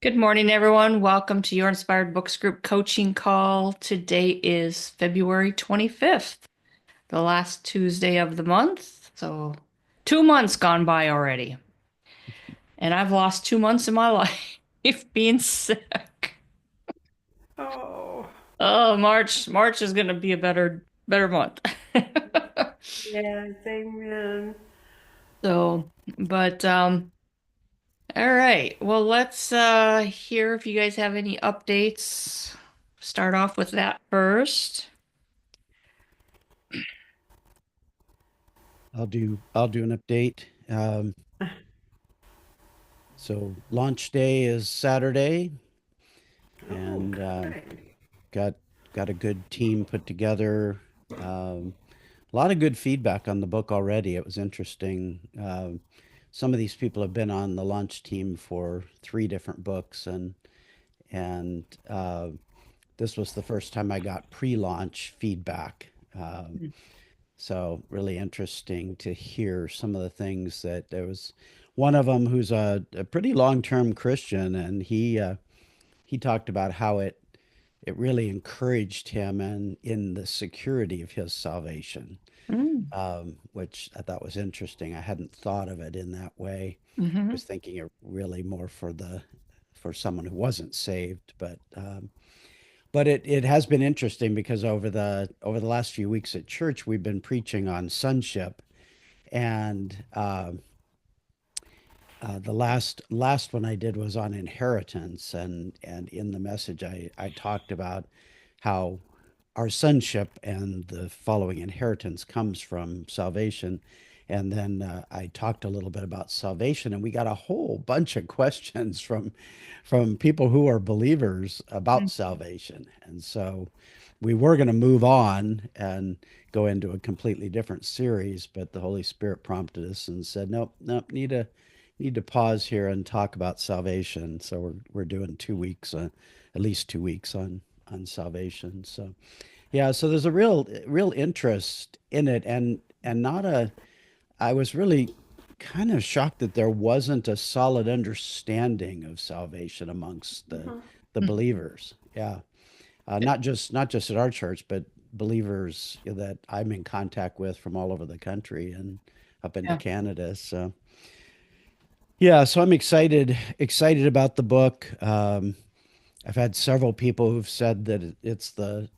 Good morning, everyone. Welcome to your Inspired Books Group coaching call. Today is February 25th, the last Tuesday of the month. So, 2 months gone by already. And I've lost 2 months of my life being sick. Oh, Oh, March is going to be a better month. yes, amen. So, but all right. Well, let's hear if you guys have any updates. Start off with that first. I'll do an update. So launch day is Saturday, Oh, and good. got got a good team put together. Um, a lot of good feedback on the book already. It was interesting. Some of these people have been on the launch team for three different books, and this was the first time I got pre-launch feedback. So really interesting to hear some of the things that there was one of them who's a pretty long-term Christian, and he talked about how it really encouraged him and in the security of his salvation, Mm. which I thought was interesting. I hadn't thought of it in that way. I Hmm. was thinking it really more for someone who wasn't saved, but it has been interesting because over the last few weeks at church, we've been preaching on sonship, and the last one I did was on inheritance, and in the message I talked about how our sonship and the following inheritance comes from salvation. And then I talked a little bit about salvation, and we got a whole bunch of questions from people who are believers about salvation. And so we were going to move on and go into a completely different series, but the Holy Spirit prompted us and said, "Nope, nope, need to pause here and talk about salvation." So we're doing 2 weeks, at least 2 weeks on salvation. So yeah, so there's a real interest in it, and not a. I was really kind of shocked that there wasn't a solid understanding of salvation amongst the believers. Yeah, not just at our church, but believers that I'm in contact with from all over the country and up into Yeah. Canada. So yeah, so I'm excited about the book. I've had several people who've said that it's the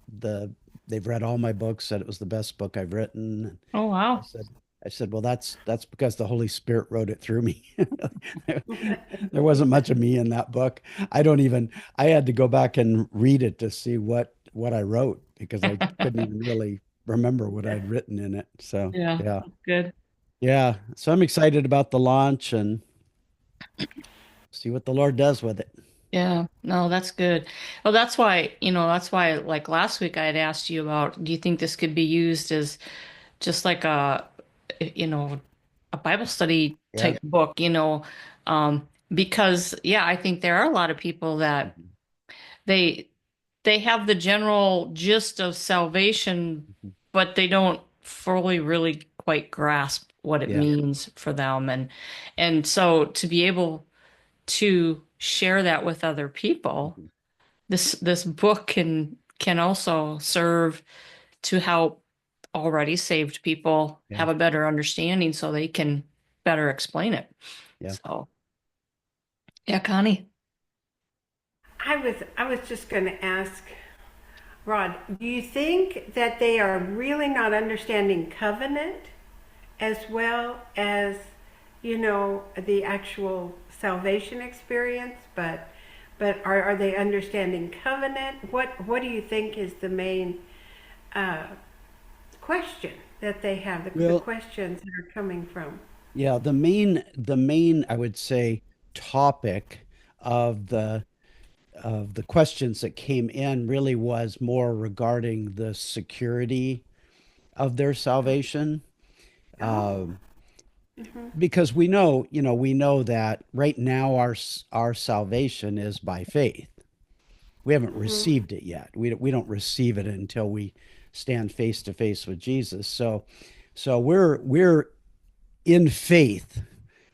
they've read all my books, said it was the best book I've written. Oh, I wow. said I said, well, that's because the Holy Spirit wrote it through me. There wasn't much of me in that book. I had to go back and read it to see what I wrote because I couldn't even really remember what I'd written in it. So Yeah, yeah. good. Yeah. So I'm excited about the launch and see what the Lord does with it. Yeah, no, that's good. Well, that's why, like last week, I had asked you about, do you think this could be used as just like you know, a Bible study Yeah. type book, because yeah, I think there are a lot of people that Mhm. they they have the general gist of salvation, Mhm. but they don't fully really quite grasp what it Yeah. means for them. And so to be able to share that with other people, Mhm. this book can also serve to help already saved people Yeah. have a better understanding so they can better explain it. Yeah. So, yeah, Connie. I was just going to ask Rod, do you think that they are really not understanding covenant as well as, the actual salvation experience, but are they understanding covenant? What do you think is the main uh, question that they have, the Well, questions that are coming from? yeah, the main I would say topic of the questions that came in really was more regarding the security of their salvation. Oh. Um, Mm-hmm. because we know that right now our salvation is by faith. We haven't Mm-hmm. received it yet. We don't receive it until we stand face to face with Jesus. So we're in faith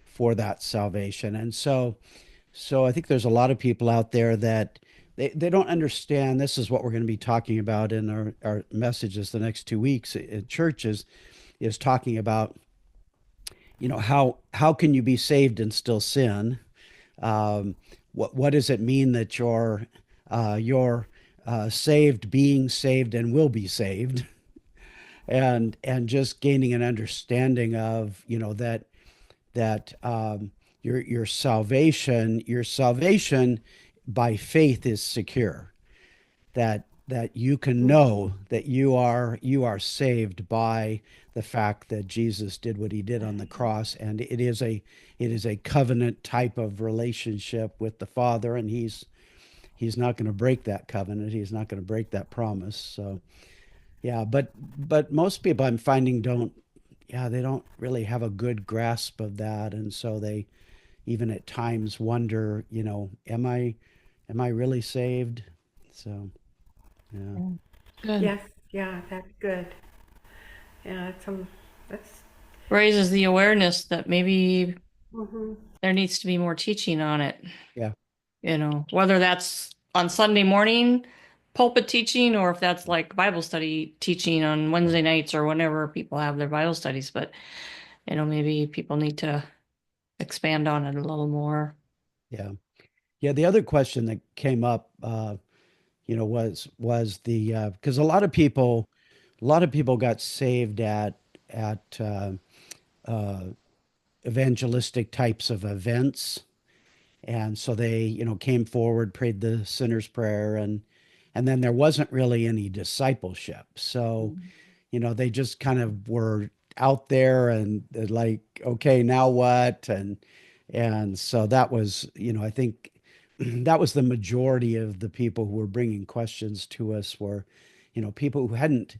for that salvation. And so So I think there's a lot of people out there that they don't understand. This is what we're going to be talking about in our messages the next 2 weeks at churches is talking about, how can you be saved and still sin? What does it mean that you're saved, being saved, and will be saved? And just gaining an understanding of, that your salvation by faith is secure, that you can know that you are saved by the fact that Jesus did what he did on the cross, and it is a covenant type of relationship with the Father, and he's not going to break that covenant. He's not going to break that promise. So yeah, but most people I'm finding don't, yeah, they don't really have a good grasp of that, and so they even at times wonder, am I really saved? So yeah. Good. Yes, yeah, that's good. Yeah, that's. Raises the awareness that maybe Hmm. there needs to be more teaching on it. Yeah. Whether that's on Sunday morning pulpit teaching or if that's like Bible study teaching on Wednesday nights or whenever people have their Bible studies. But, maybe people need to expand on it a little more. Yeah. Yeah. The other question that came up, was the because a lot of people got saved at uh, evangelistic types of events, and so they came forward, prayed the sinner's prayer, and then there wasn't really any discipleship. So they just kind of were out there and like, okay, now what? And so that was, I think that was the majority of the people who were bringing questions to us were, people who hadn't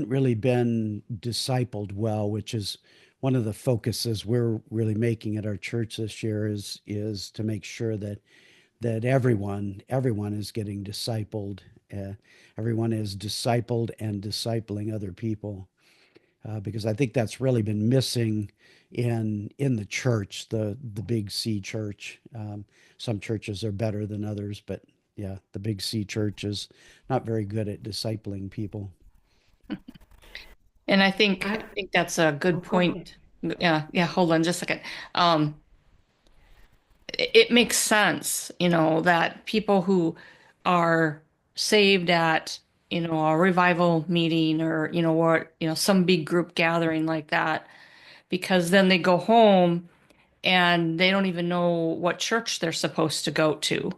really been discipled well, which is one of the focuses we're really making at our church this year is to make sure that everyone is getting discipled. Uh, Everyone is discipled and discipling other people, because I think that's really been missing in the church, the big C church. Some churches are better than others, but yeah, the big C church is not very good at discipling people. And I think I, I think that's a oh, good go ahead. point. Yeah, yeah, hold on just a second. Um, it makes sense, that people who are saved at, a revival meeting or, some big group gathering like that, because then they go home and they don't even know what church they're supposed to go to,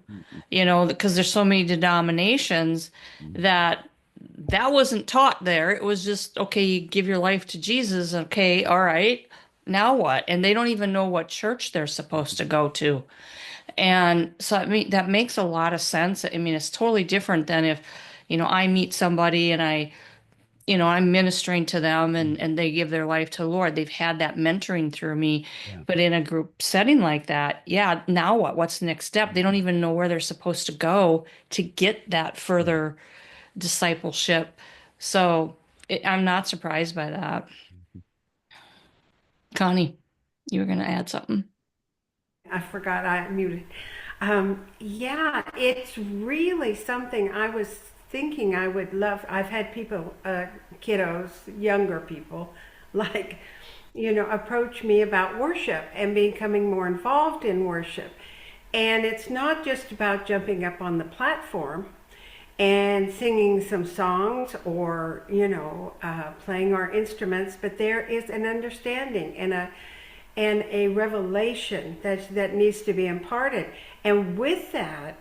Mhm. because there's so many denominations that wasn't taught there. It was just, okay, you give your life to Jesus. Okay, all right. Now what? And they don't even know what church they're supposed to go to. And so, I mean, that makes a lot of sense. I mean, it's totally different than if, I meet somebody and I'm ministering to them Mhm. and they give their life to the Lord. They've had that mentoring through me. Yeah. But in a group setting like that, yeah, now what? What's the next step? They don't even know where they're supposed to go to get that Right. further discipleship. So I'm not surprised by that. Connie, you were going to add something. I forgot I muted. Yeah, it's really something I was thinking I would love. I've had people, kiddos, younger people, like, approach me about worship and becoming more involved in worship. And it's not just about jumping up on the platform and singing some songs or playing our instruments, but there is an understanding and a revelation that needs to be imparted, and with that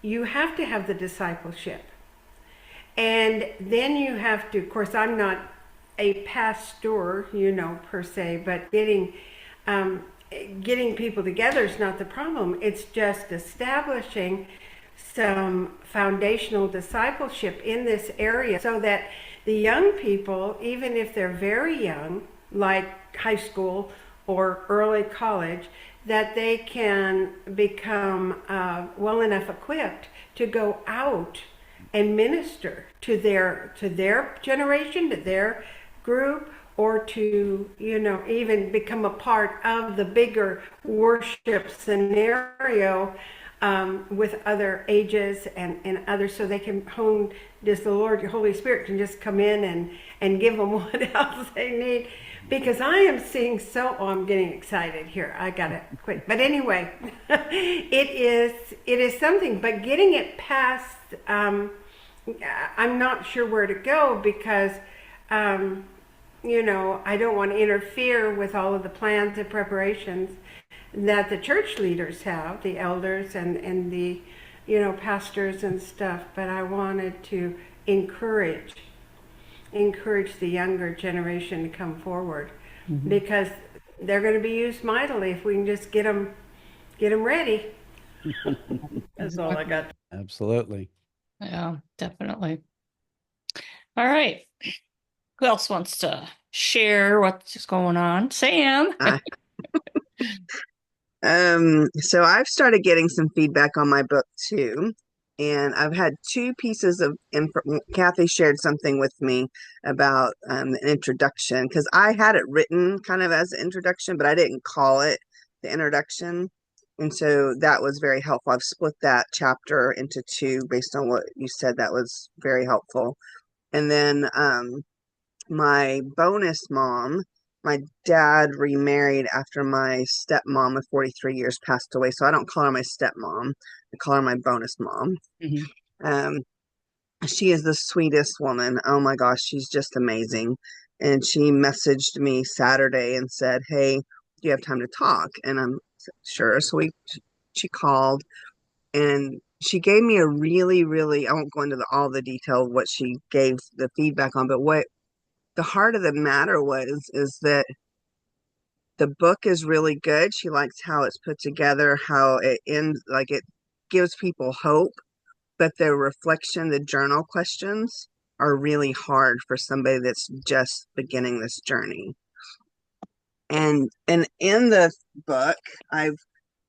you have to have the discipleship, and then you have to, of course I'm not a pastor, per se, but um, getting people together is not the problem. It's just establishing some foundational discipleship in this area so that the young people, even if they're very young, like high school or early college, that they can become well enough equipped to go out and minister to their generation, to their group, or to, even become a part of the bigger worship scenario with other ages and others, so they can hone just the Lord, your Holy Spirit can just come in and give them what else they need. Because I am seeing I'm getting excited here. I gotta quit. But anyway, it is something. But getting it past, I'm not sure where to go because, I don't want to interfere with all of the plans and preparations that the church leaders have, the elders and the, pastors and stuff. But I wanted to encourage the younger generation to come forward because they're going to be used mightily if we can just get them ready. That's all I got. Absolutely. Yeah, definitely. All right. Who else wants to share what's going on? Sam. So I've started getting some feedback on my book too. And I've had two pieces of info. Kathy shared something with me about an introduction because I had it written kind of as an introduction, but I didn't call it the introduction. And so that was very helpful. I've split that chapter into two based on what you said. That was very helpful. And then my bonus mom, my dad remarried after my stepmom of 43 years passed away. So I don't call her my stepmom. I call her my bonus mom. Um, she is the sweetest woman. Oh my gosh, she's just amazing. And she messaged me Saturday and said, "Hey, do you have time to talk?" And I'm sure. So she called and she gave me a really, really, I won't go into all the detail of what she gave the feedback on, but what the heart of the matter is that the book is really good. She likes how it's put together, how it ends, like it gives people hope, but the reflection, the journal questions are really hard for somebody that's just beginning this journey. And in the book, I've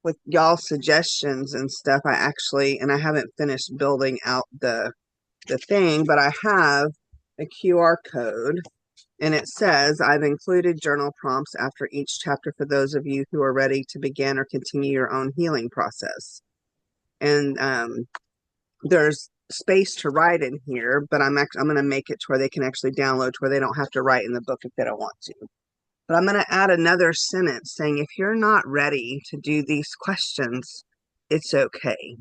with y'all's suggestions and stuff, I haven't finished building out the thing, but I have a QR code. And it says, "I've included journal prompts after each chapter for those of you who are ready to begin or continue your own healing process." And there's space to write in here, but I'm going to make it to where they can actually download to where they don't have to write in the book if they don't want to. But I'm going to add another sentence saying, if you're not ready to do these questions, it's okay.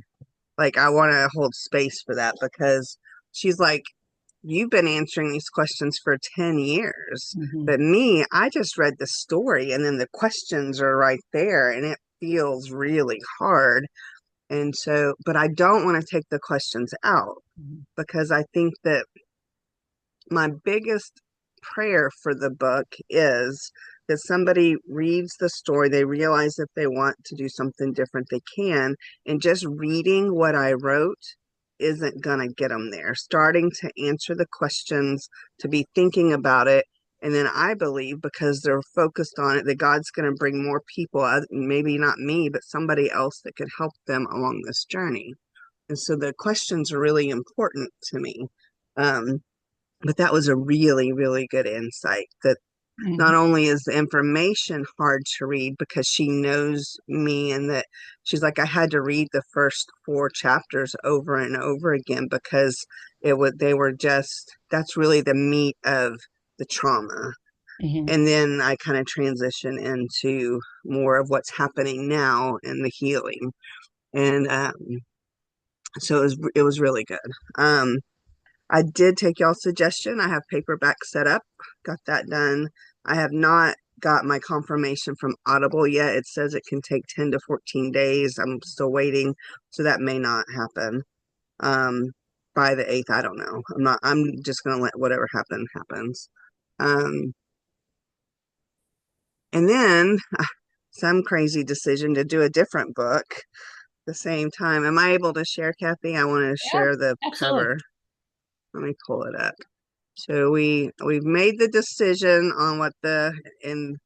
Like, I want to hold space for that because she's like, "You've been answering these questions for 10 years. But me, I just read the story and then the questions are right there and it feels really hard." And so, but I don't want to take the questions out because I think that my biggest prayer for the book is that somebody reads the story, they realize if they want to do something different, they can, and just reading what I wrote isn't going to get them there. Starting to answer the questions, to be thinking about it. And then I believe because they're focused on it, that God's going to bring more people, maybe not me, but somebody else that could help them along this journey. And so the questions are really important to me. But that was a really, really good insight that not only is the information hard to read because she knows me and that she's like, I had to read the first 4 chapters over and over again because that's really the meat of the trauma. And then I kind of transition into more of what's happening now in the healing. And so it was really good. I did take y'all's suggestion. I have paperback set up, got that done. I have not got my confirmation from Audible yet. It says it can take 10 to 14 days. I'm still waiting, so that may not happen. By the 8th, I don't know. I'm just gonna let whatever happens. And then some crazy decision to do a different book at the same time. Am I able to share, Kathy? I want to share the absolutely. cover. Let me pull it up. So we've made the decision on and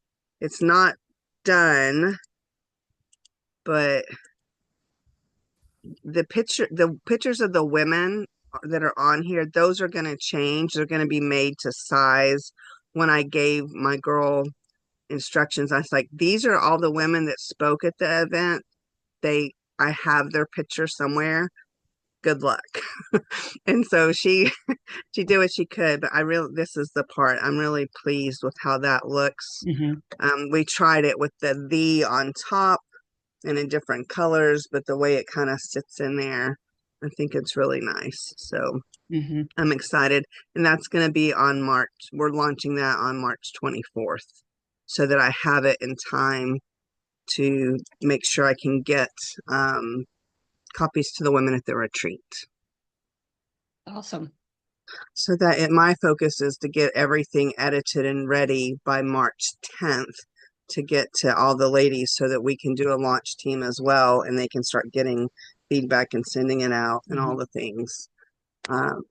it's not done, but the pictures of the women that are on here, those are going to change. They're going to be made to size when I gave my girl instructions, I was like, these are all the women that spoke at the event. I have their picture somewhere. Good luck. And so she did what she could, but this is the part I'm really pleased with how that looks. Hmm. We tried it with the V on top and in different colors, but the way it kind of sits in there, I think it's really nice. So Hmm. I'm excited. And that's going to be on March. We're launching that on March 24th so that I have it in time to make sure I can get copies to the women at the retreat. Awesome. So my focus is to get everything edited and ready by March 10th to get to all the ladies so that we can do a launch team as well and they can start getting feedback and sending it out and all the things. Um,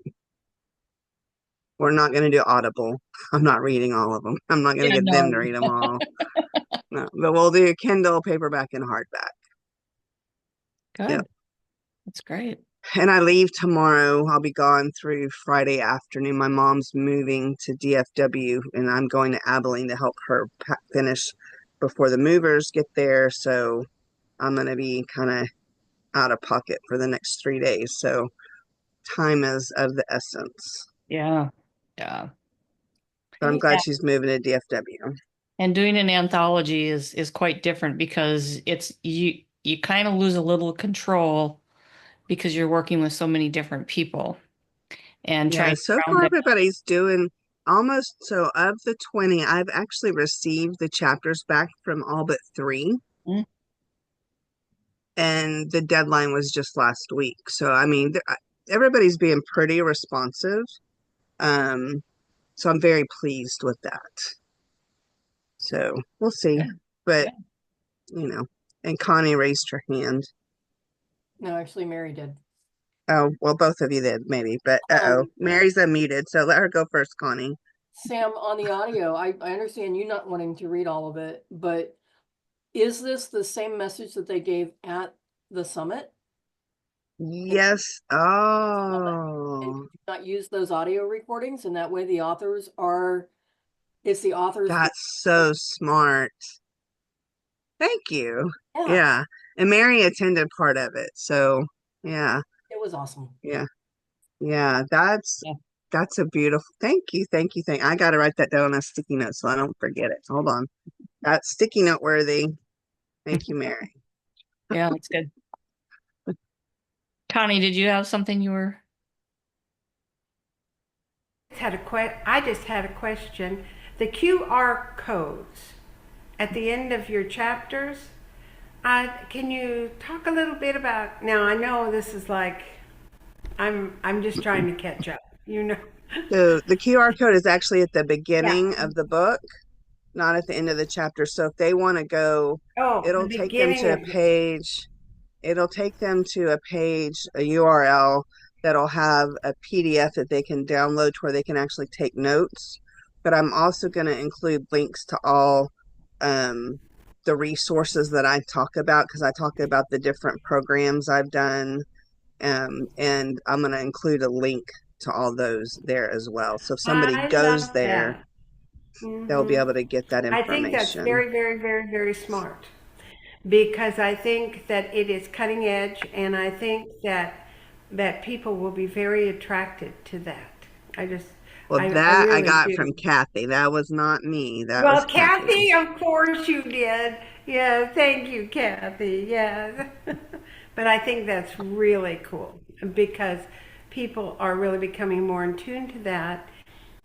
we're not going to do Audible. I'm not reading all of them. I'm not going to Yeah, get them to no. read them all. No, but we'll do Kindle, paperback, and hardback. Good. Yep. That's great. And I leave tomorrow. I'll be gone through Friday afternoon. My mom's moving to DFW, and I'm going to Abilene to help her finish before the movers get there. So I'm going to be kind of out of pocket for the next 3 days. So time is of the essence. Yeah. Yeah. But I'm Yeah. glad she's moving to DFW. And doing an anthology is quite different because you kind of lose a little control because you're working with so many different people and Yeah, trying to so round far it. everybody's doing almost so of the 20, I've actually received the chapters back from all but three. Mm. And the deadline was just last week. So, I mean, everybody's being pretty responsive. Um, so I'm very pleased with that. So we'll see. Good. But, Good. and Connie raised her hand. No, actually, Mary did. Oh, well, both of you did, maybe. But Mary's unmuted. So let her go first, Connie. Sam, on the audio, I understand you not wanting to read all of it, but is this the same message that they gave at the summit? Yes. And Oh, could you not use those audio recordings? And that way the authors it's the authors. that's so smart. Thank you. Yeah, Yeah. And Mary attended part of it. So, yeah. it was awesome. Yeah. Yeah. That's Yeah. That's a beautiful. Thank you. Thank you. I got to write that down on a sticky note so I don't forget it. Hold on. That's sticky note worthy. Thank you, Mary. Yeah, that's good. Connie, did you have something you were? I just had a question. The QR codes at the end of your chapters, can you talk a little bit about, now I know this is like, I'm just trying to catch up, So the QR code is actually at the beginning of the book, not at the end of the chapter. So if they want to go, Oh, it'll the take them beginning to a of page. It'll take them to a page, a URL that'll have a PDF that they can download to where they can actually take notes. But I'm also going to include links to all the resources that I talk about because I talk about the different programs I've done. And I'm going to include a link to all those there as well. So if somebody I goes love there, that. they'll be Mhm. able to get that I think that's information. very, very, very, very smart because I think that it is cutting edge, and I think that people will be very attracted to that. I just, Well, I that I really got do. from Kathy. That was not me. That was Well, Kathy. Kathy, of course you did. Yeah, thank you, Kathy. Yeah. But I think that's really cool because people are really becoming more in tune to that,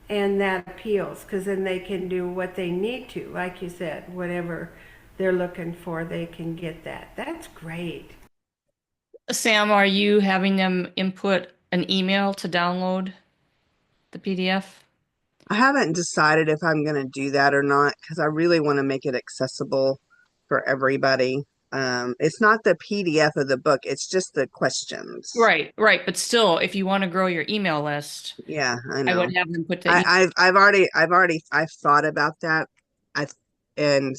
and that appeals because then they can do what they need to. Like you said, whatever they're looking for, they can get that. That's great. Sam, are you having them input an email to download the PDF? I haven't decided if I'm going to do that or not because I really want to make it accessible for everybody. It's not the PDF of the book, it's just the questions. Right, right. But still, if you want to grow your email list, Yeah, I I would know. have them put the email. I've thought about that. I and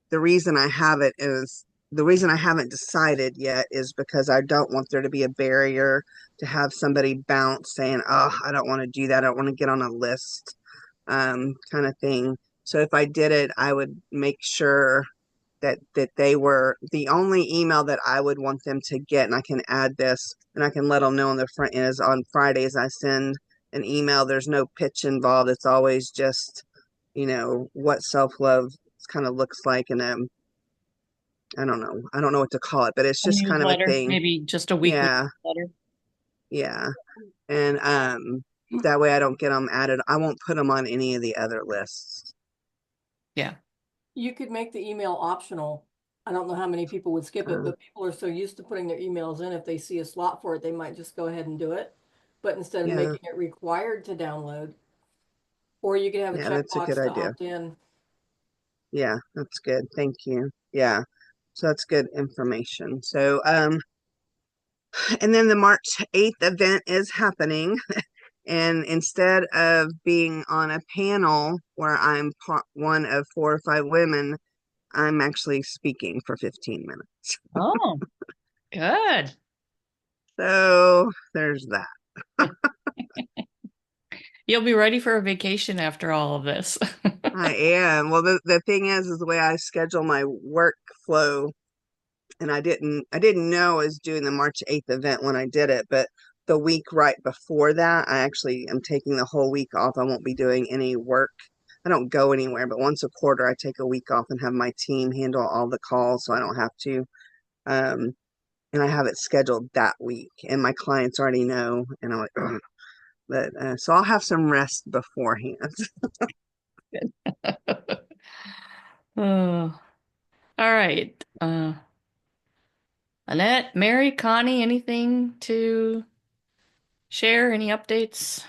the reason I have it is the reason I haven't decided yet is because I don't want there to be a barrier to have somebody bounce saying, "Oh, I don't want to do that. I don't want to get on a list." kind of thing. So if I did it, I would make sure that they were the only email that I would want them to get. And I can add this and I can let them know on the front end is on Fridays I send an email. There's no pitch involved. It's always just, what self-love kind of looks like. And I don't know. I don't know what to call it, but it's A just kind of a newsletter, thing. maybe just a weekly Yeah. newsletter. Yeah. And that way I don't get them added. I won't put them on any of the other lists. Yeah. You could make the email optional. I don't know how many people would skip it, but people are so used to putting their emails in. If they see a slot for it, they might just go ahead and do it. But instead of Yeah. making it required to download, or you could have a Yeah, that's a checkbox good to idea. opt in. Yeah, that's good. Thank you. Yeah. So that's good information. So, and then the March 8th event is happening. And instead of being on a panel where I'm one of 4 or 5 women, I'm actually speaking for 15 minutes. Oh, good. So there's that. You'll be ready for a vacation after all of this. I am. Well, the thing is the way I schedule my workflow, and I didn't know I was doing the March 8th event when I did it, but the week right before that, I actually am taking the whole week off. I won't be doing any work. I don't go anywhere, but once a quarter, I take a week off and have my team handle all the calls so I don't have to. Um, and I have it scheduled that week, and my clients already know, and I'm like, ugh. But so I'll have some rest beforehand. Oh, all right. Annette, Mary, Connie, anything to share? Any updates?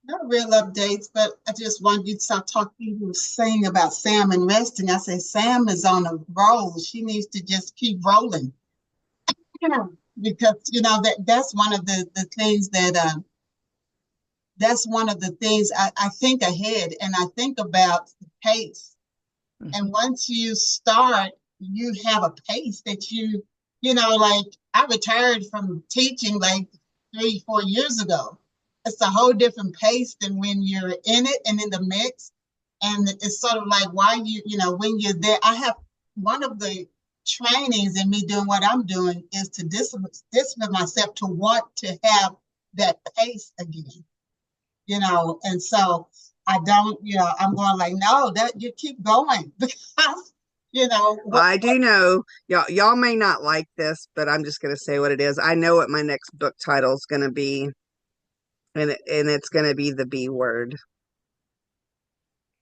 Not real updates, but I just wanted you to start talking. You were saying about Sam and resting. I said Sam is on a roll. She needs to just keep rolling. Because that's one of the things that's one of the things I think ahead and I think about the pace. And once you start, you have a pace that like I retired from teaching like 3-4 years ago. It's a whole different pace than when you're in it and in the mix. And it's sort of like why when you're there, I have one of the trainings in me doing what I'm doing is to discipline myself to want to have that pace again, and so I don't, I'm going like, no, that you keep going because, Well, I do know y'all may not like this, but I'm just going to say what it is. I know what my next book title is going to be, and it's going to be the B word.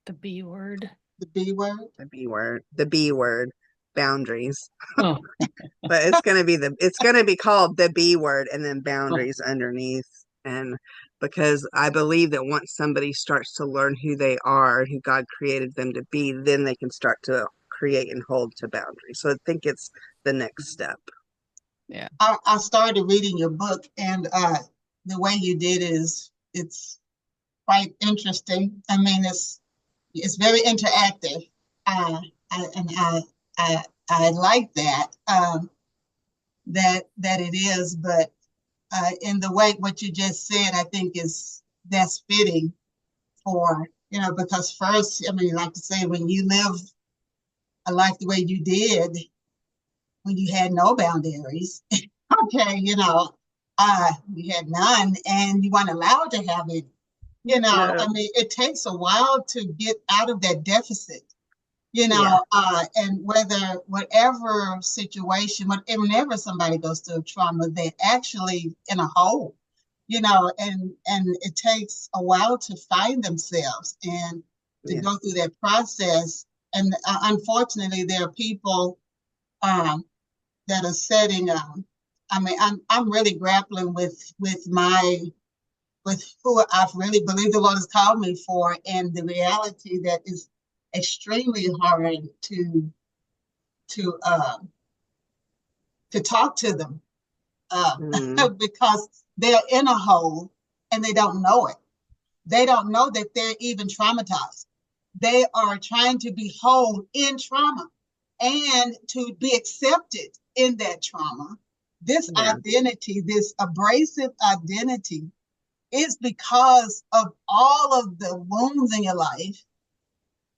The B word. The B word. The B word. The B word. Boundaries. Oh. But it's going to be called the B word and then boundaries underneath. And because I believe that once somebody starts to learn who they are, who God created them to be, then they can start to create and hold to boundaries. So I think it's the next step. Yeah. I started reading your book, and the way you did it's quite interesting. I mean, it's very interactive. I like that that it is, but in the way what you just said, I think that's fitting for because first, I mean, like to say, when you live a life the way you did, when you had no boundaries, okay, you had none, and you weren't allowed to have it. Yeah. I mean, it takes a while to get out of that deficit. Yeah. And whatever situation, whenever somebody goes through trauma, they're actually in a hole, and it takes a while to find themselves and to go through that process. And unfortunately, there are people that are setting. I mean, I'm really grappling with who I've really believed the Lord has called me for, and the reality that is extremely hard to talk to them because they're in a hole and they don't know it. They don't know that they're even traumatized. They are trying to be whole in trauma and to be accepted in that trauma. This identity, this abrasive identity it's because of all of the wounds in your life,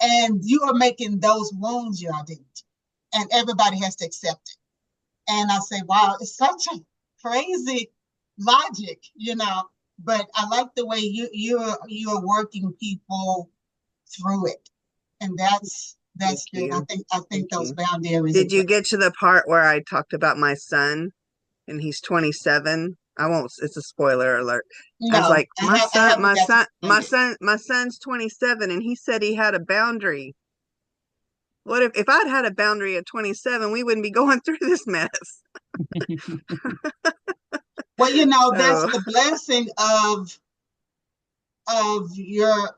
and you are making those wounds your identity, and everybody has to accept it. And I say, wow, it's such a crazy logic, but I like the way you're working people through it. And that's Thank good. you. I think Thank those you. boundaries are Did you good. get to the part where I talked about my son and he's 27? I won't, it's a spoiler alert. I was No, like, my I son, haven't my got to son, the my end yet. son, my son's 27 and he said he had a boundary. What if I'd had a boundary at 27, we wouldn't be going through this mess. Well, that's So the blessing of your,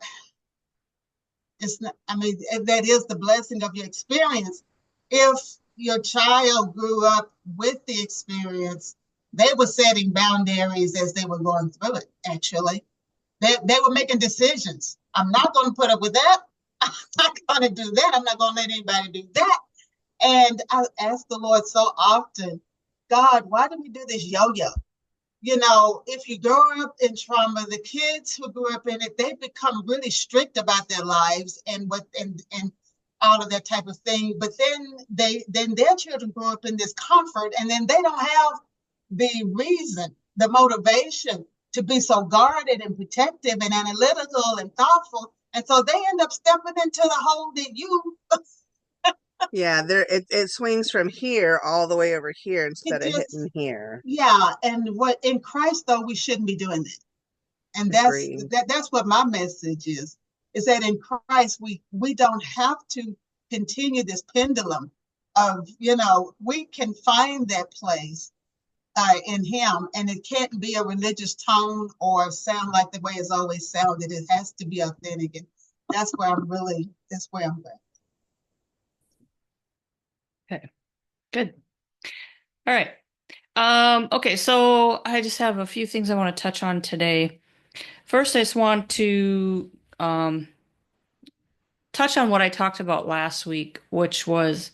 it's not, I mean, that is the blessing of your experience. If your child grew up with the experience, they were setting boundaries as they were going through it, actually. They were making decisions. I'm not going to put up with that. I'm not going to do that. I'm not going to let anybody do that. And I ask the Lord so often, God, why do we do this yo-yo? If you grow up in trauma, the kids who grew up in it, they become really strict about their lives and all of that type of thing. But then their children grow up in this comfort, and then they don't have the reason, the motivation to be so guarded and protective and analytical and thoughtful. And so they end up stepping into the hole that you yeah, it swings from here all the way over here it instead of just hitting here. yeah. And what in Christ though we shouldn't be doing that. And Agreed. that's what my message is that in Christ we don't have to continue this pendulum of we can find that place in him, and it can't be a religious tone or sound like the way it's always sounded. It has to be authentic, and that's where I'm at. Okay, good. All right. Okay, so I just have a few things I want to touch on today. First, I just want to touch on what I talked about last week, which was,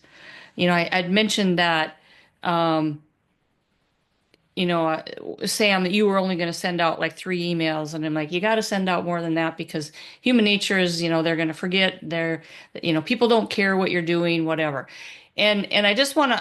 I'd mentioned that, um, Sam, that you were only going to send out like 3 emails, and I'm like, you got to send out more than that because human nature is, they're going to forget. People don't care what you're doing, whatever. And I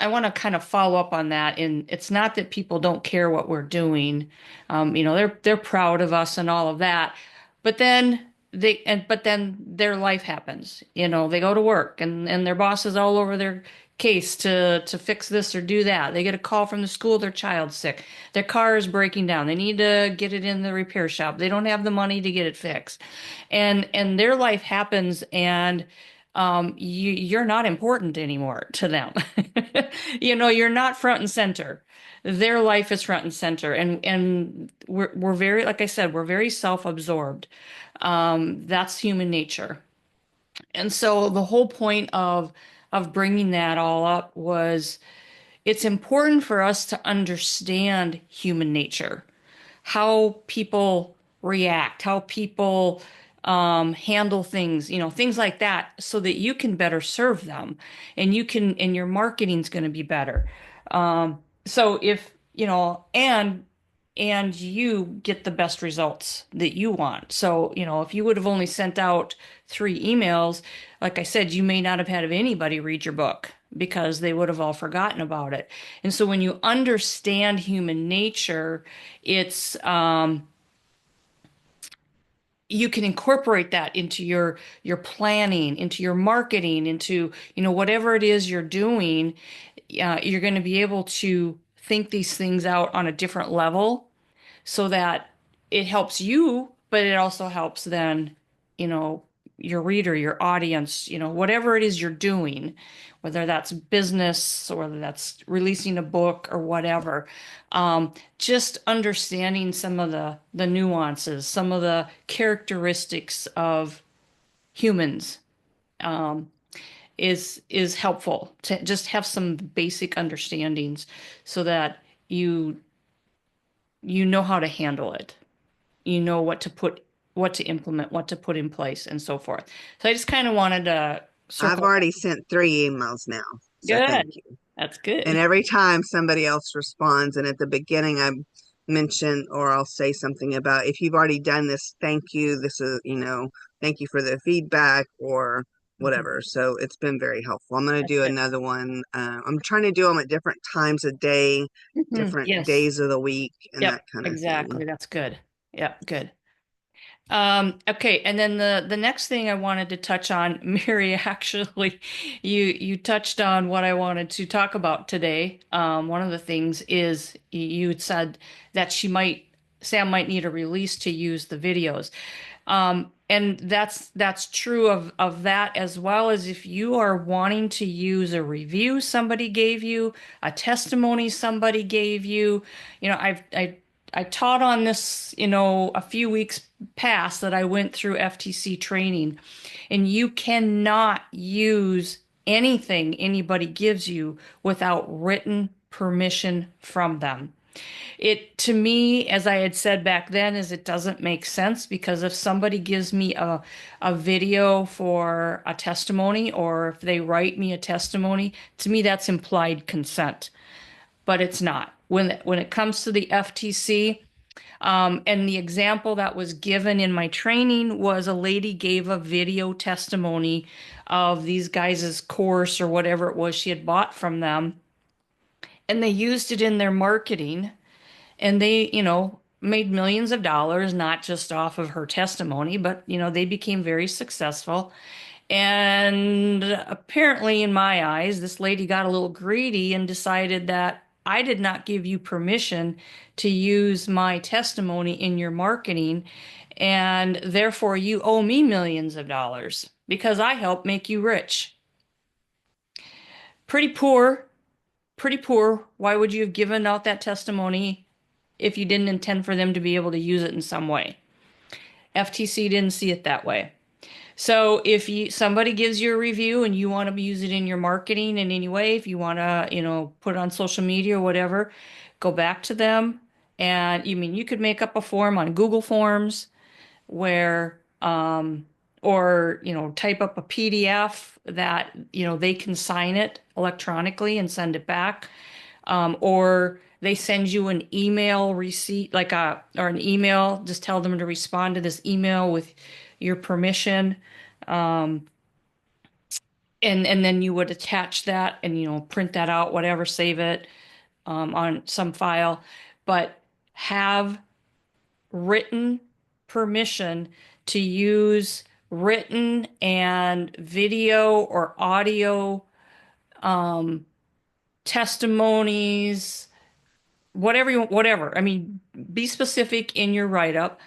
want to kind of follow up on that. And it's not that people don't care what we're doing. They're proud of us and all of that. But then but then their life happens. They go to work and their boss is all over their case to fix this or do that. They get a call from the school, their child's sick. Their car is breaking down. They need to get it in the repair shop. They don't have the money to get it fixed. And their life happens, and you're not important anymore to them. You're not front and center. Their life is front and center, and we're very, like I said, we're very self-absorbed. That's human nature. And so the whole point of bringing that all up was it's important for us to understand human nature, how people react, how people handle things, things like that, so that you can better serve them, and your marketing's going to be better. So if, and you get the best results that you want. So, if you would have only sent out 3 emails, like I said, you may not have had anybody read your book because they would have all forgotten about it. And so when you understand human nature, it's you can incorporate that into your planning, into your marketing, into whatever it is you're doing. You're going to be able to think these things out on a different level so that it helps you, but it also helps then, your reader, your audience, whatever it is you're doing, whether that's business or whether that's releasing a book or whatever. Just understanding some of the nuances, some of the characteristics of humans, is helpful to just have some basic understandings so that you know how to handle it. You know what to implement, what to put in place, and so forth. So I just kind of wanted to I've circle. already sent 3 emails now. So Good. thank you. That's And good. every time somebody else responds, and at the beginning, mention or I'll say something about if you've already done this, thank you. This is, thank you for the feedback or whatever. So it's been very helpful. I'm going to That's do good. another one. I'm trying to do them at different times of day, different Yes. days of the week, and Yep. that kind of thing. Exactly. That's good. Yep. Good. Okay, and then the next thing I wanted to touch on, Mary, actually, you touched on what I wanted to talk about today. One of the things is you had said that Sam might need a release to use the videos. And that's true of that, as well as if you are wanting to use a review somebody gave you, a testimony somebody gave you. I taught on this, a few weeks past that I went through FTC training, and you cannot use anything anybody gives you without written permission from them. It, to me, as I had said back then, is it doesn't make sense, because if somebody gives me a video for a testimony, or if they write me a testimony, to me that's implied consent, but it's not. When it comes to the FTC, and the example that was given in my training was a lady gave a video testimony of these guys' course or whatever it was she had bought from them, and they used it in their marketing, and they, made millions of dollars, not just off of her testimony, but, they became very successful. And apparently, in my eyes, this lady got a little greedy and decided that I did not give you permission to use my testimony in your marketing, and therefore you owe me millions of dollars because I helped make you rich. Pretty poor, pretty poor. Why would you have given out that testimony if you didn't intend for them to be able to use it in some way? FTC didn't see it that way. So if somebody gives you a review and you want to use it in your marketing in any way, if you want to, put it on social media or whatever, go back to them. And you could make up a form on Google Forms where, or, type up a PDF that, they can sign it electronically and send it back. Or they send you an email receipt, or an email, just tell them to respond to this email with your permission. Um, and then you would attach that and, print that out, whatever, save it, on some file, but have written permission to use written and video or audio, testimonies, whatever. Be specific in your write-up,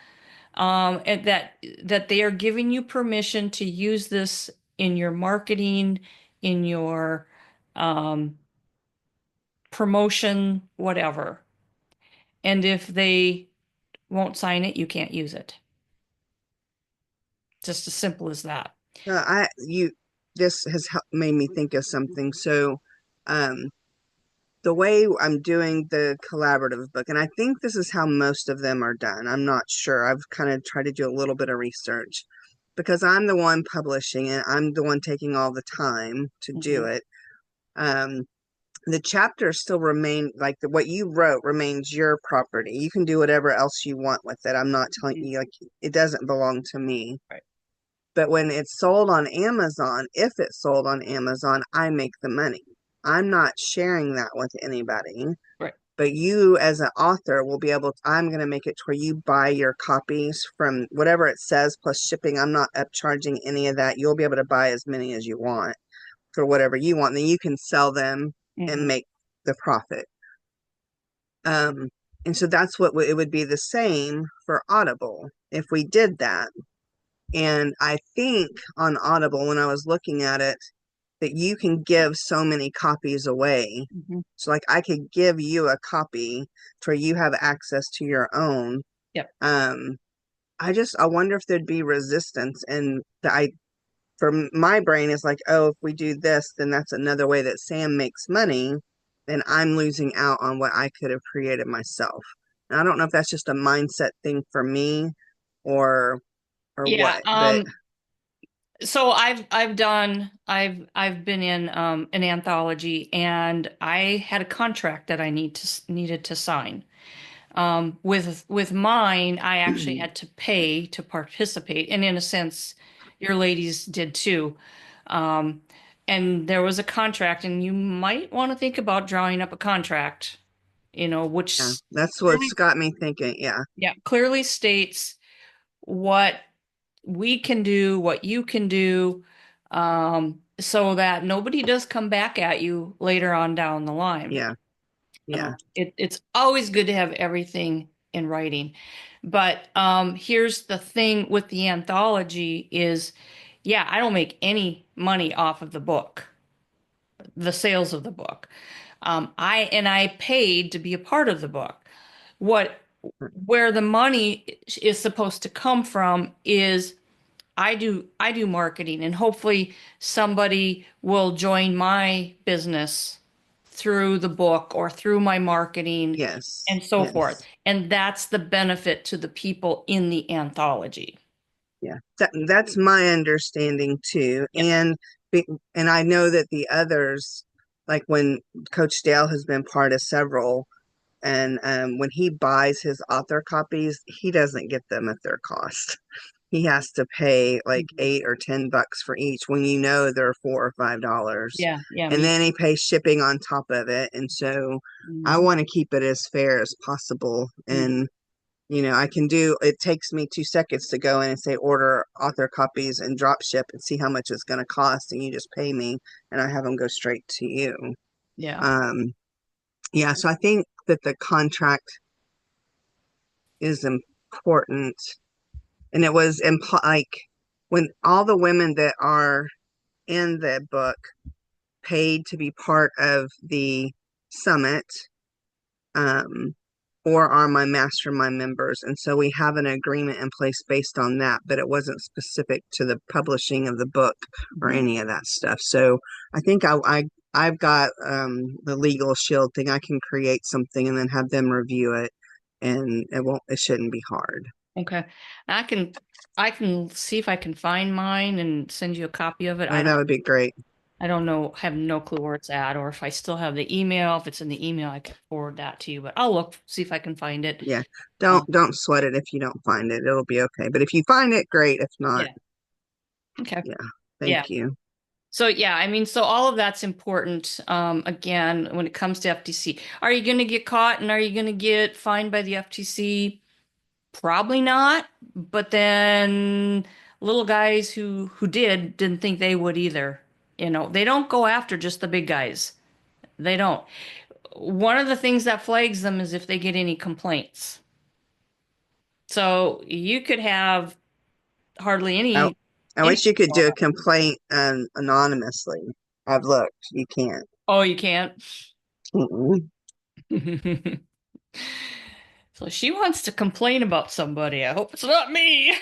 and that they are giving you permission to use this in your marketing, in your, um, promotion, whatever. And if they won't sign it, you can't use it. Just as simple as that. This has made me think of something. So, um, the way I'm doing the collaborative book, and I think this is how most of them are done. I'm not sure. I've kind of tried to do a little bit of research because I'm the one publishing it. I'm the one taking all the time to do it. Um, the chapters still remain like what you wrote remains your property. You can do whatever else you want with it. I'm not telling you, like, it doesn't belong to me. Right. But when it's sold on Amazon, if it's sold on Amazon, I make the money. I'm not sharing that with anybody. Right. But you as an author will be able to, I'm going to make it to where you buy your copies from whatever it says plus shipping. I'm not upcharging any of that. You'll be able to buy as many as you want for whatever you want. Then you can sell them and make the profit. And so that's what it would be the same for Audible if we did that. And I think on Audible, when I was looking at it, that you can give so many copies away. So like I could give you a copy where you have access to your own. Yep. I wonder if there'd be resistance, and for my brain is like, oh, if we do this, then that's another way that Sam makes money, and I'm losing out on what I could have created myself. And I don't know if that's just a mindset thing for me or Yeah. what, but So I've been in, an anthology, and I had a contract that I needed to sign. With mine, I actually had to pay to participate, and in a sense, your ladies did too. Um, and there was a contract, and you might want to think about drawing up a contract, Yeah, which that's clearly, what's got me thinking. Yeah, yeah, clearly states what we can do, what you can do, so that nobody does come back at you later on down the line. yeah, yeah. It's always good to have everything in writing. But here's the thing with the anthology is, yeah, I don't make any money off of the book, the sales of the book. I paid to be a part of the book. What Where the money is supposed to come from is I do marketing, and hopefully somebody will join my business through the book or through my marketing Yes, and so forth. yes. And that's the benefit to the people in the anthology. Yeah, that's my understanding too. Yeah. And I know that the others, like when Coach Dale has been part of several, and when he buys his author copies, he doesn't get them at their cost. He has to pay like Mhm. $8 or $10 for each when you know they're $4 or $5. Yeah, yeah, And me then too. he pays shipping on top of it. And so I Mhm. want to keep it as fair as possible. Mhm. And I can do it takes me 2 seconds to go in and say order author copies and drop ship and see how much it's going to cost. And you just pay me and I have them go straight to you. Yeah. Um, yeah, so I think that the contract is important. And it was like when all the women that are in the book paid to be part of the summit, um, or are my mastermind members. And so we have an agreement in place based on that, but it wasn't specific to the publishing of the book or Mhm. any of that stuff. So I think I've got the legal shield thing. I can create something and then have them review it, and it shouldn't be hard. Okay. I can I can see if I can find mine and send you a copy of it. Oh, that would be great. I don't know, have no clue where it's at, or if I still have the email. If it's in the email, I can forward that to you, but I'll look, see if I can find it. Yeah. Um, Don't sweat it if you don't find it. It'll be okay. But if you find it, great. If not, yeah. Okay. yeah. Yeah. Thank you. So yeah, I mean, so all of that's important. Again, when it comes to FTC, are you going to get caught and are you going to get fined by the FTC? Probably not. But then little guys who didn't think they would either. They don't go after just the big guys. They don't. One of the things that flags them is if they get any complaints. So you could have hardly I, I any. wish you could do a complaint anonymously. I've looked. You can't. Oh, you can't. Mm-mm. So she wants to complain about somebody. I hope it's not me.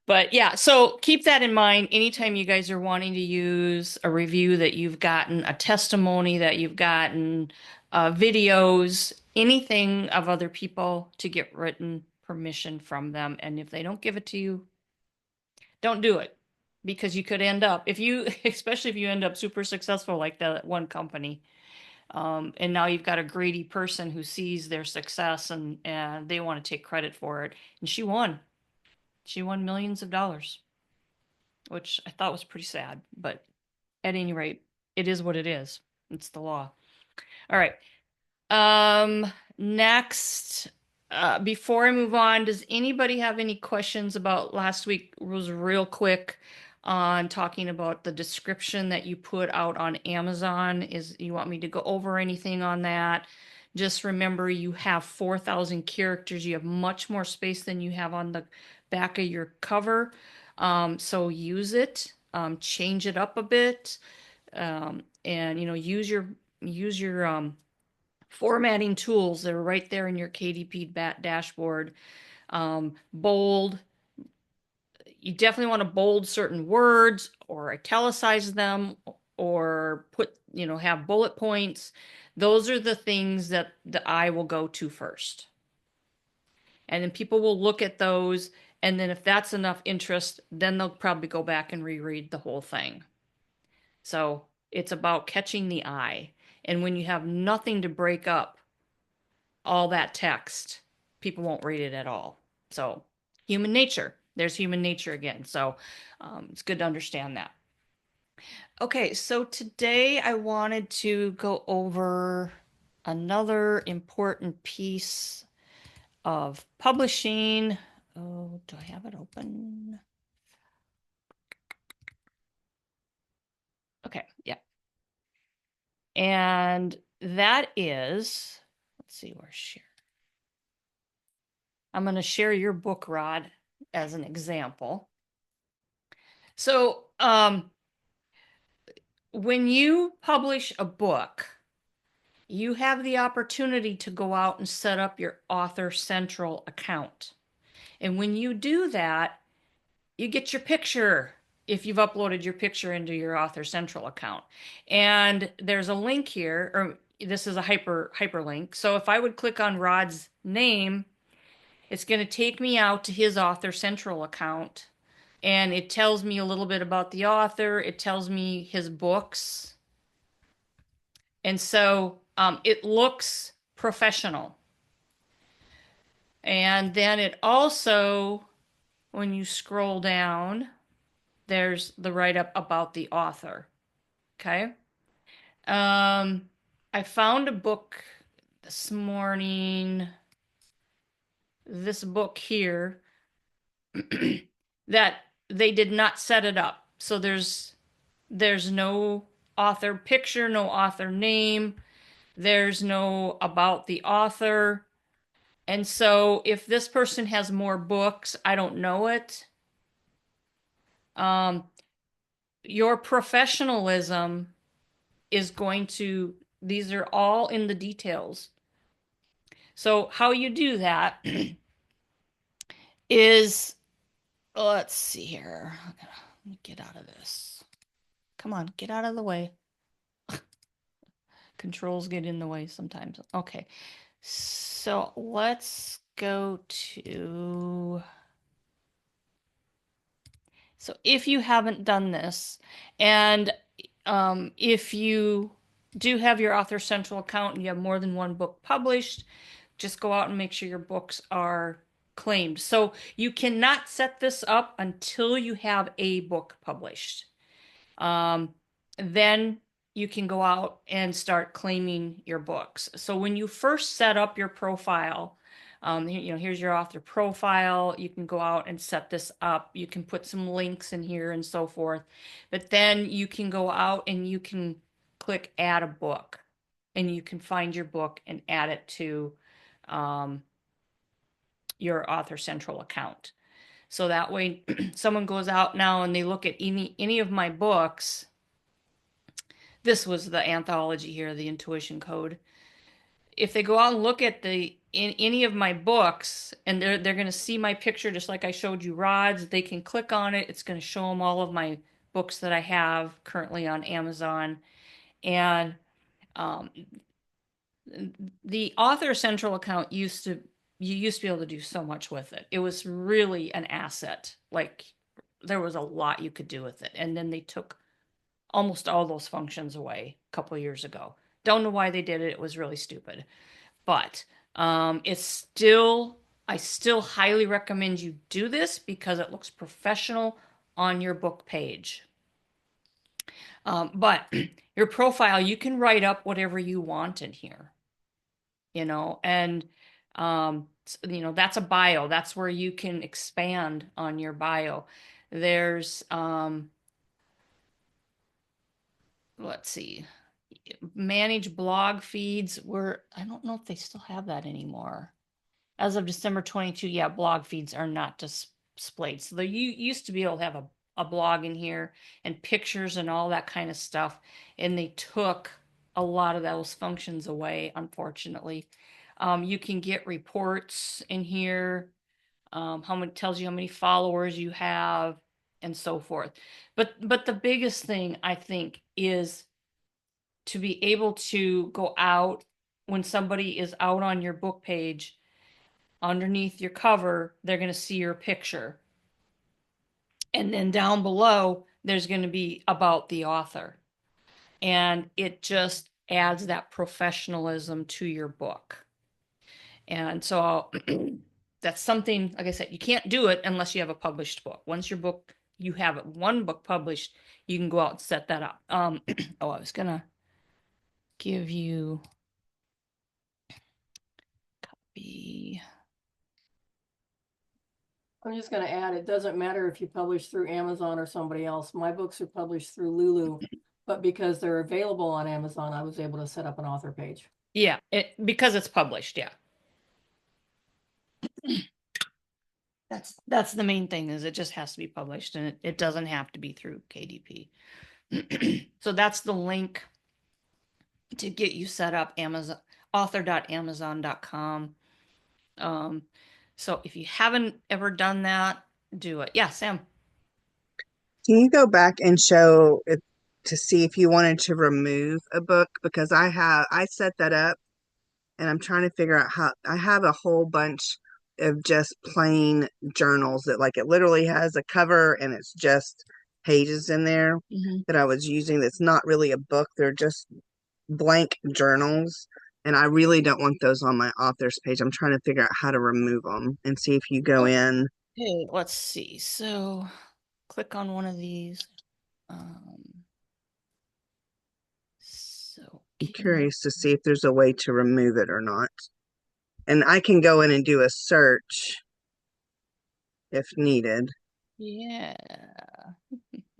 But yeah, so keep that in mind anytime you guys are wanting to use a review that you've gotten, a testimony that you've gotten, videos, anything of other people to get written permission from them. And if they don't give it to you, don't do it because you could end up, especially if you end up super successful like that one company. And now you've got a greedy person who sees their success and they want to take credit for it. And she won. She won millions of dollars, which I thought was pretty sad. But at any rate, it is what it is. It's the law. All right. Next, before I move on, does anybody have any questions about last week? It was real quick on talking about the description that you put out on Amazon. Is you want me to go over anything on that? Just remember you have 4,000 characters. You have much more space than you have on the back of your cover. So use it, change it up a bit, and use your formatting tools that are right there in your KDP dashboard. Bold, you definitely want to bold certain words or italicize them or have bullet points. Those are the things that the eye will go to first. And then people will look at those. And then if that's enough interest, then they'll probably go back and reread the whole thing. So it's about catching the eye. And when you have nothing to break up all that text, people won't read it at all. So human nature, there's human nature again. So it's good to understand that. Okay, so today I wanted to go over another important piece of publishing. Oh, do I have it open? Okay, yeah. And that is, let's see, where's share? I'm going to share your book, Rod, as an example. So, when you publish a book, you have the opportunity to go out and set up your Author Central account. And when you do that, you get your picture if you've uploaded your picture into your Author Central account. And there's a link here, or this is a hyperlink. So if I would click on Rod's name, it's going to take me out to his Author Central account. And it tells me a little bit about the author. It tells me his books. And so it looks professional. And then it also, when you scroll down, there's the write-up about the author. Okay. I found a book this morning, this book here, that they did not set it up. So there's no author picture, no author name, there's no about the author. And so if this person has more books, I don't know it. Your professionalism is going to, these are all in the details. So how you do that is, let's see here. Let me get out of this. Come on, get out of the way. Controls get in the way sometimes. Okay. So let's go to, so if you haven't done this, and if you do have your Author Central account and you have more than one book published, just go out and make sure your books are claimed. So you cannot set this up until you have a book published. Then you can go out and start claiming your books. So when you first set up your profile, here's your author profile. You can go out and set this up. You can put some links in here and so forth. But then you can go out and you can click add a book, and you can find your book and add it to your Author Central account. So that way someone goes out now and they look at any of my books. This was the anthology here, the Intuition Code. If they go out and look at any of my books, and they're going to see my picture just like I showed you Rod's, they can click on it. It's going to show them all of my books that I have currently on Amazon. And the Author Central account you used to be able to do so much with it. It was really an asset. Like, there was a lot you could do with it. And then they took almost all those functions away a couple of years ago. Don't know why they did it. It was really stupid. But I still highly recommend you do this because it looks professional on your book page. But your profile, you can write up whatever you want in here, and that's a bio. That's where you can expand on your bio. There's let's see, manage blog feeds. I don't know if they still have that anymore. As of December 22, yeah, blog feeds are not displayed. So you used to be able to have a blog in here and pictures and all that kind of stuff, and they took a lot of those functions away, unfortunately. You can get reports in here, tells you how many followers you have and so forth. But the biggest thing, I think, is to be able to go out when somebody is out on your book page. Underneath your cover, they're going to see your picture. And then down below, there's going to be about the author. And it just adds that professionalism to your book. And so that's something, like I said, you can't do it unless you have a published book. Once your book, you have one book published, you can go out and set that up. Oh, I was gonna give you copy. I'm just going to add, it doesn't matter if you publish through Amazon or somebody else. My books are published through Lulu, but because they're available on Amazon, I was able to set up an author page. Yeah, because it's published, yeah. That's the main thing, is it just has to be published, and it doesn't have to be through KDP. So that's the link to get you set up, Amazon author.amazon.com. So if you haven't ever done that, do it. Yeah, Sam. Can you go back and show it to see if you wanted to remove a book? Because I set that up and I'm trying to figure out how. I have a whole bunch of just plain journals that, like, it literally has a cover and it's just pages in there that I was using that's not really a book. They're just blank journals. And I really don't want those on my author's page. I'm trying to figure out how to remove them and see if you go in. Okay, let's see. So click on one of these. So I'm curious to see if there's a way to remove it or not. And I can go in and do a search if needed, yeah.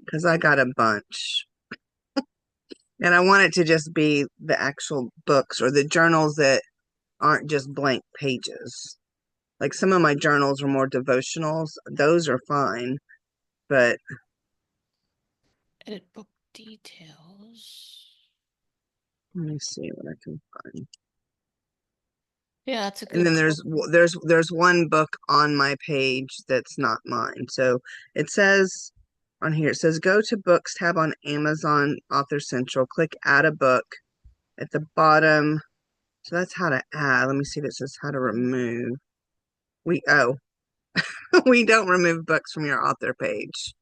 because I got a bunch. And I want it to just be the actual books or the journals that aren't just blank pages. Like some of my journals are more devotionals. Those are fine, but Edit book details. let me see what I can find. Yeah, that's a And good then call. there's one book on my page that's not mine. So it says on here, it says go to books tab on Amazon Author Central, click add a book at the bottom. So that's how to add. Let me see if it says how to remove. Oh, we don't remove books from your author page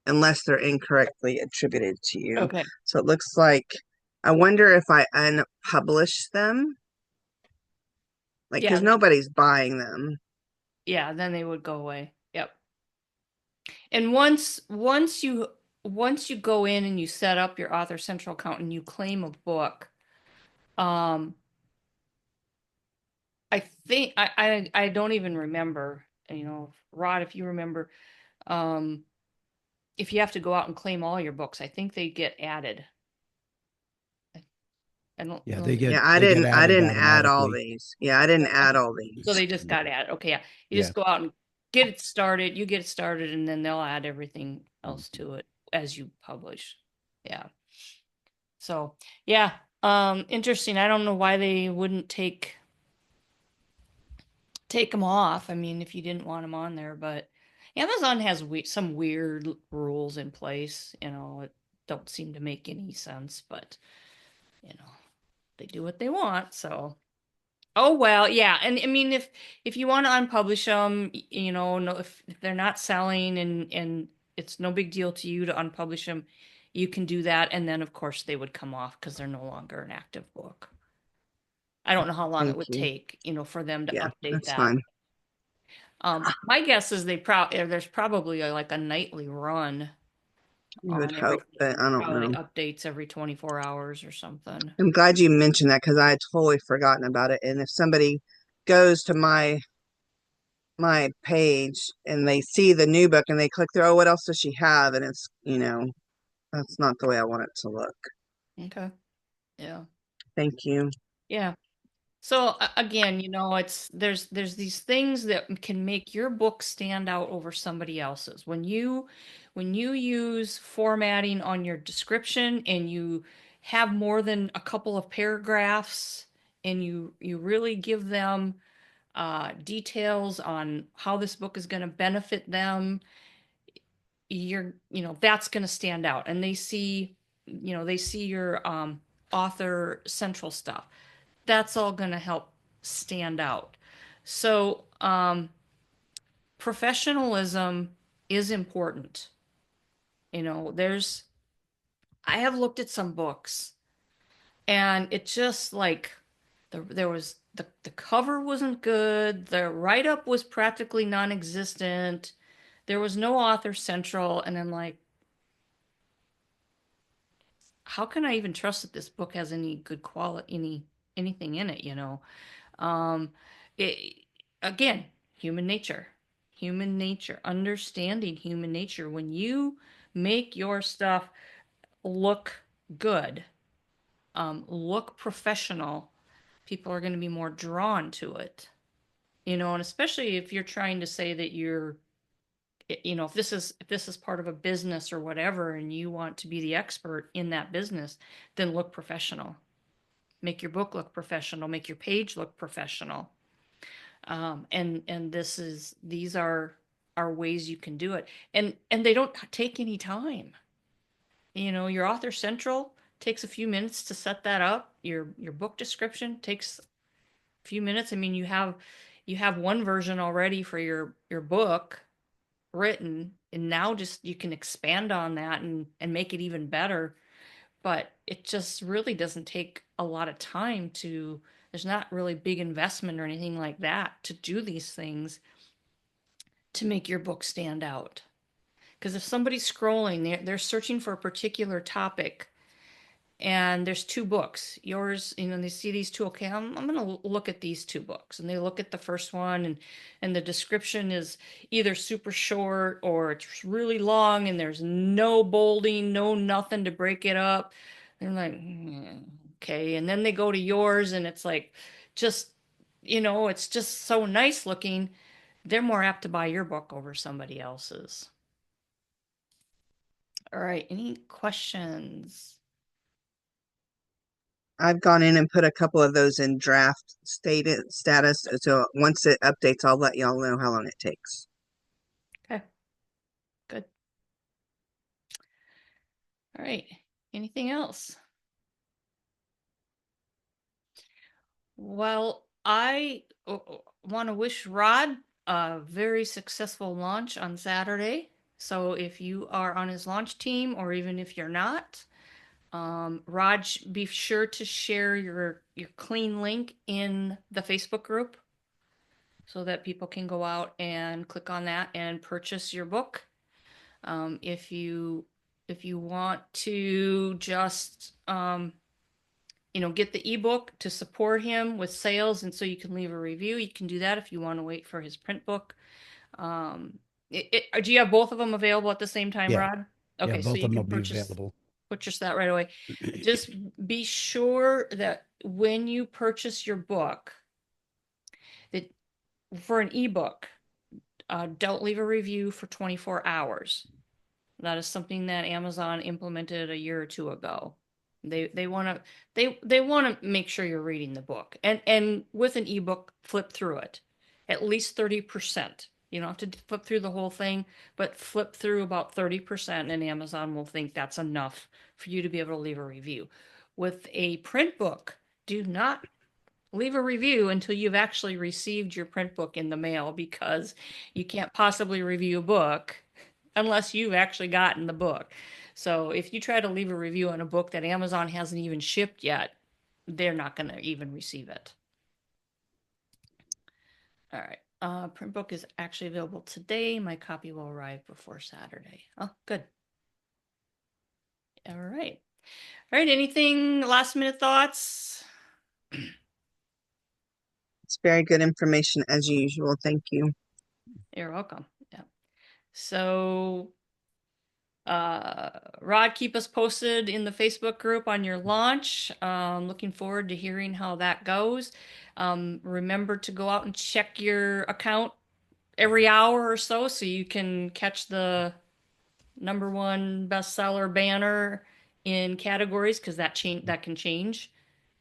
unless they're incorrectly attributed to you. Okay. So it looks like, I wonder if I unpublish them, like, Yeah, because nobody's buying them. yeah, then they would go away. Yep. And once you go in and you set up your Author Central account and you claim a book, um I think I don't even remember, Rod, if you remember, um if you have to go out and claim all your books, I think they get added. I don't Yeah, know. Yeah, they get I added didn't add all automatically. these. Yeah, I didn't add all So these. they just got added. Okay, yeah. You Yeah. just go out and get it started. You get it started, and then they'll add everything else to it as you publish. Yeah. So yeah, interesting. I don't know why they wouldn't take them off. I mean, if you didn't want them on there, but Amazon has some weird rules in place. It don't seem to make any sense, but they do what they want. So, oh well, yeah. And I mean, if you want to unpublish them, no, if they're not selling and it's no big deal to you to unpublish them, you can do that. And then of course they would come off because they're no longer an active book. I don't know how long it Thank would you. take, for them to Yeah, update that's that. fine. My guess is there's probably like a nightly run You would on hope, but I don't probably know. updates every 24 hours or something. I'm glad you mentioned that because I had totally forgotten about it. And if somebody goes to my page and they see the new book and they click through, oh, what else does she have? And it's, that's not the way I want it to look. Okay. Yeah. Thank you. Yeah. So again, there's these things that can make your book stand out over somebody else's. When you use formatting on your description and you have more than a couple of paragraphs and you really give them details on how this book is going to benefit them, that's going to stand out. And they see your author central stuff. That's all going to help stand out. So, professionalism is important. I have looked at some books and it just like There was the cover wasn't good. The write-up was practically non-existent. There was no author central, and I'm like, how can I even trust that this book has any good quality, anything in it, you know? Um, it, again, human nature, understanding human nature. When you make your stuff look good, look professional, people are going to be more drawn to it, you know, and especially if you're trying to say that you're, you know, if this is part of a business or whatever, and you want to be the expert in that business, then look professional. Make your book look professional. Make your page look professional. And these are ways you can do it, and they don't take any time. You know, your author central takes a few minutes to set that up. Your book description takes a few minutes. I mean, you have one version already for your book written, and now just you can expand on that and make it even better. But it just really doesn't take a lot of time to, there's not really big investment or anything like that to do these things to make your book stand out. Because if somebody's scrolling, they're searching for a particular topic, and there's two books, yours, you know, they see these two, okay, I'm going to look at these two books, and they look at the first one, and the description is either super short or it's really long, and there's no bolding, no nothing to break it up. They're like, okay. And then they go to yours, and it's like, just, you know, it's just so nice looking. They're more apt to buy your book over somebody else's. All right, any questions? I've gone in and put a couple of those in draft status. So once it updates, I'll let y'all know how long it takes. Okay, good. All right, anything else? Well, I want to wish Rod a very successful launch on Saturday. So if you are on his launch team, or even if you're not, Raj, be sure to share your clean link in the Facebook group so that people can go out and click on that and purchase your book. If you want to just you know, get the ebook to support him with sales, and so you can leave a review, you can do that if you want to wait for his print book. Do you have both of them available at the same time, Yeah. Rod? Yeah, Okay, so both you of them can will be purchase available. that right away. Just be sure that when you purchase your book, that for an ebook, don't leave a review for 24 hours. That is something that Amazon implemented a year or two ago. They want to they want to make sure you're reading the book, and with an ebook, flip through it at least 30%. You don't have to flip through the whole thing, but flip through about 30%, and Amazon will think that's enough for you to be able to leave a review. With a print book, do not leave a review until you've actually received your print book in the mail, because you can't possibly review a book unless you've actually gotten the book. So if you try to leave a review on a book that Amazon hasn't even shipped yet, they're not going to even receive it. All right. Print book is actually available today. My copy will arrive before Saturday. Oh, good. All right. All right. Anything last minute thoughts? It's very good information as usual. Thank you. You're welcome. Yeah. So Rod, keep us posted in the Facebook group on your launch. Looking forward to hearing how that goes. Remember to go out and check your account every hour or so you can catch the #1 bestseller banner in categories, because that can change.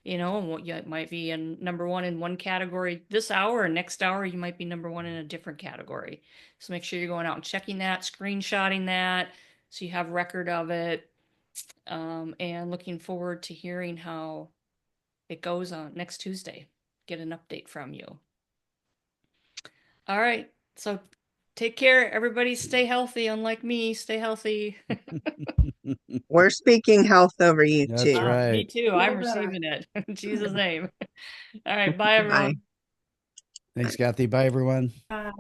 You know, and what you might be in #1 in one category this hour, and next hour you might be #1 in a different category. So make sure you're going out and checking that, screenshotting that, so you have record of it. And looking forward to hearing how it goes on next Tuesday. Get an update from you. All right. So take care, everybody. Stay healthy. Unlike me, stay healthy. We're speaking health over you That's too. right. Me too. I'm Feel better. receiving it in Jesus' name. All right. Bye, Bye. everyone. Thanks, Kathy. Bye, everyone. Bye.